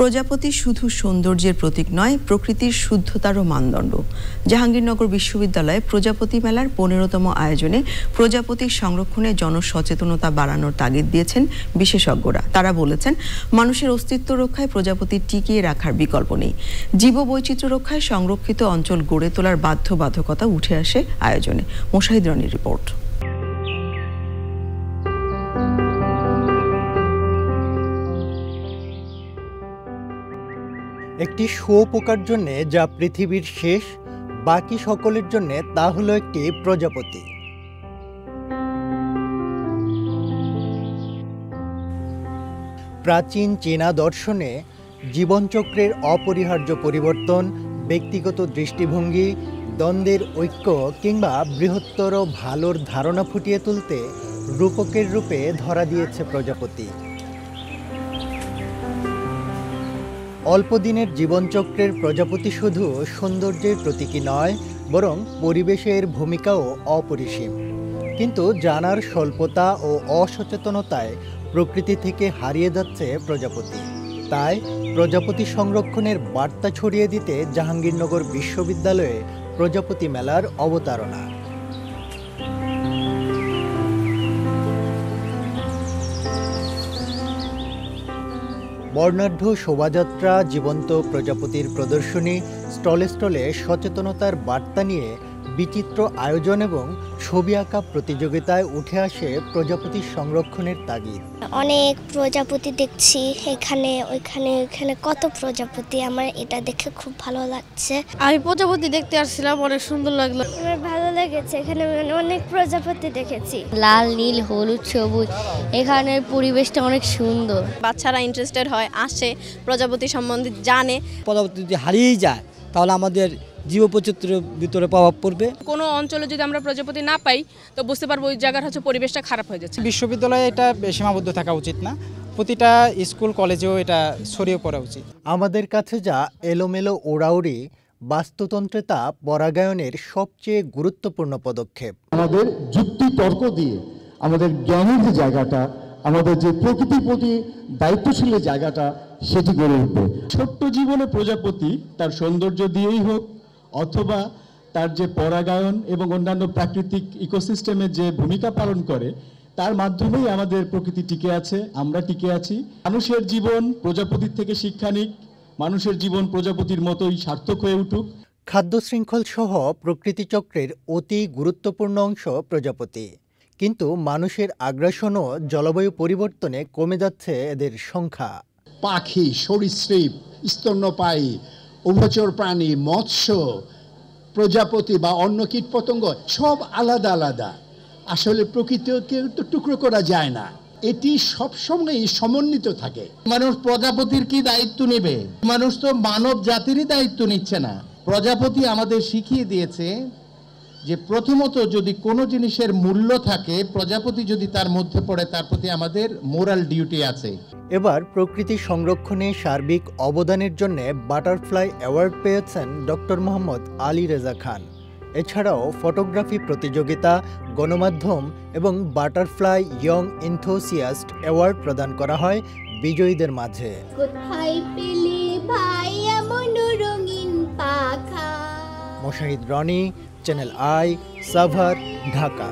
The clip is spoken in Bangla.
প্রজাপতি শুধু সৌন্দর্যের প্রতীক নয়, প্রকৃতির শুদ্ধতারও মানদণ্ড। জাহাঙ্গীরনগর বিশ্ববিদ্যালয়ে প্রজাপতি মেলার ১৫তম আয়োজনে প্রজাপতি সংরক্ষণে জনসচেতনতা বাড়ানোর তাগিদ দিয়েছেন বিশেষজ্ঞরা। তারা বলেছেন, মানুষের অস্তিত্ব রক্ষায় প্রজাপতি টিকিয়ে রাখার বিকল্প নেই। জীববৈচিত্র্য রক্ষায় সংরক্ষিত অঞ্চল গড়ে তোলার বাধ্যবাধকতা উঠে আসে আয়োজনে। মোশাহিদ রানীর রিপোর্ট। একটি শুঁয়োপোকার জন্য যা পৃথিবীর শেষ, বাকি সকলের জন্য তা হলো একটি প্রজাপতি। প্রাচীন চীনা দর্শনে জীবনচক্রের অপরিহার্য পরিবর্তন, ব্যক্তিগত দৃষ্টিভঙ্গি, দ্বন্দ্বের ঐক্য কিংবা বৃহত্তর ভালোর ধারণা ফুটিয়ে তুলতে রূপকের রূপে ধরা দিয়েছে প্রজাপতি। অল্প দিনের জীবনচক্রের প্রজাপতি শুধু সৌন্দর্যের প্রতীকী নয়, বরং পরিবেশের ভূমিকাও অপরিসীম। কিন্তু জানার স্বল্পতা ও অসচেতনতায় প্রকৃতি থেকে হারিয়ে যাচ্ছে প্রজাপতি। তাই প্রজাপতি সংরক্ষণের বার্তা ছড়িয়ে দিতে জাহাঙ্গীরনগর বিশ্ববিদ্যালয়ে প্রজাপতি মেলার অবতারণা। বর্ণাঢ্য শোভাযাত্রা, জীবন্ত প্রজাপতির প্রদর্শনী, স্টলে স্টলে সচেতনতার বার্তা নিয়ে বিচিত্র আয়োজন এবং ছবি আঁকা প্রতিযোগিতায় উঠে আসে প্রজাপতি সংরক্ষণের তাগিদ। অনেক প্রজাপতি দেখছি, এখানে ওইখানে কত প্রজাপতি। আমার এটা দেখে খুব ভালো লাগছে। আমি প্রজাপতি দেখতে আসছিলাম, অনেক সুন্দর লাগলো। আমার ভালো লেগেছে, এখানে অনেক প্রজাপতি দেখেছি। লাল, নীল, হলুদ, সবুজ, এখানের পরিবেশটা অনেক সুন্দর। বাচ্চারা ইন্টারেস্টেড হয়, আসে, প্রজাপতি সম্বন্ধে জানে। প্রজাপতি যদি হারিয়ে যায় তাহলে আমাদের জীববৈচিত্র্যের ভিতরে প্রভাব পড়বে। কোনো অঞ্চলে যদি আমরা প্রজাপতি না পাই তো বুঝতে পারবো ওই জায়গার পরিবেশটা খারাপ হয়ে যাচ্ছে। বিশ্ববিদ্যালয়ে এটা সীমাবদ্ধ থাকা উচিত না, প্রতিটা স্কুল কলেজেও এটা ছড়িয়ে পড়া উচিত। আমাদের কাছে যা এলোমেলো ওড়াউড়ি, বাস্তুতন্ত্রে তা পরাগায়নের সবচেয়ে গুরুত্বপূর্ণ পদক্ষেপ। আমাদের যুক্তি তর্ক দিয়ে আমাদের জ্ঞানের যে জায়গাটা, আমাদের যে প্রকৃতির প্রতি দায়িত্বশীলের জায়গাটা, সেটি গড়ে উঠবে। ছোট্ট জীবনে প্রজাপতি তার সৌন্দর্য দিয়েই হোক, অথবা তার যে পরাগায়ন এবং অন্যান্য প্রাকৃতিক ইকোসিস্টেমের যে ভূমিকা পালন করে, তার মাধ্যমেই আমাদের প্রকৃতি টিকে আছে, আমরা টিকে আছি। মানুষের জীবন প্রজাপতির থেকে শিক্ষা নিক, মানুষের জীবন প্রজাপতির মতোই সার্থক হয়ে উঠুক। খাদ্য শৃঙ্খল সহ প্রকৃতি চক্রের অতি গুরুত্বপূর্ণ অংশ প্রজাপতি। কিন্তু মানুষের আগ্রাসন ও জলবায়ু পরিবর্তনে কমে যাচ্ছে এদের সংখ্যা। পাখি, সরীসৃপ, স্তন্যপায়ী, উভচর প্রাণী, মৎস্য, প্রজাপতি বা অন্য কীটপতঙ্গ সব আলাদা আলাদা। আসলে প্রকৃতিকে তো টুকরো করা যায় না, এটি সবসময় সমন্বিত থাকে। মানুষ প্রজাপতির কি দায়িত্ব নেবে? মানুষ তো মানব জাতিরই দায়িত্ব নিচ্ছে না। প্রজাপতি আমাদের শিখিয়ে দিয়েছে যে প্রথমত যদি কোনো জিনিসের মূল্য থাকে, প্রজাপতি যদি তার মধ্যে পড়ে, তার প্রতি আমাদের মোরাল ডিউটি আছে। এবার প্রকৃতি সংরক্ষণে সার্বিক অবদানের জন্য বাটারফ্লাই অ্যাওয়ার্ড পেয়েছেন ডক্টর মোহাম্মদ আলী রেজা খান। এছাড়াও ফটোগ্রাফি প্রতিযোগিতা, গণমাধ্যম এবং বাটারফ্লাই ইয়ং এনথুসিয়াস্ট অ্যাওয়ার্ড প্রদান করা হয় বিজয়ীদের মাঝে। Moshahid Roni, channel I, Savar, Dhaka.